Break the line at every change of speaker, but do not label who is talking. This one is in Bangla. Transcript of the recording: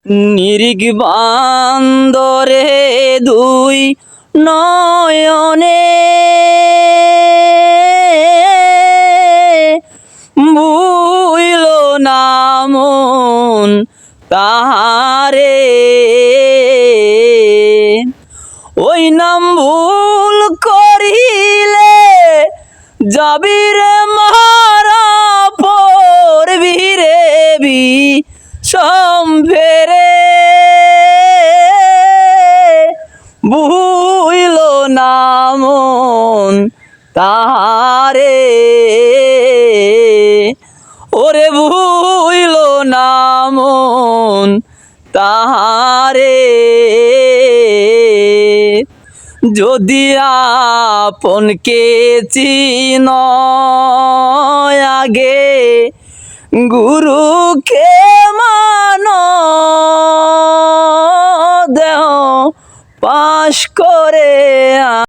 নিরিগ বান্দরে দুই নয়নে বুইল না মন তাহারে ওই নাম ভুল করিলে যাবির মারা পড়বি রে সম্ভেরে বুইল না মন তাহারে ওরে বুইল না মন তাহারে যদি আপনকে চিন আগে গুরুকে মান দেহ পাশ করে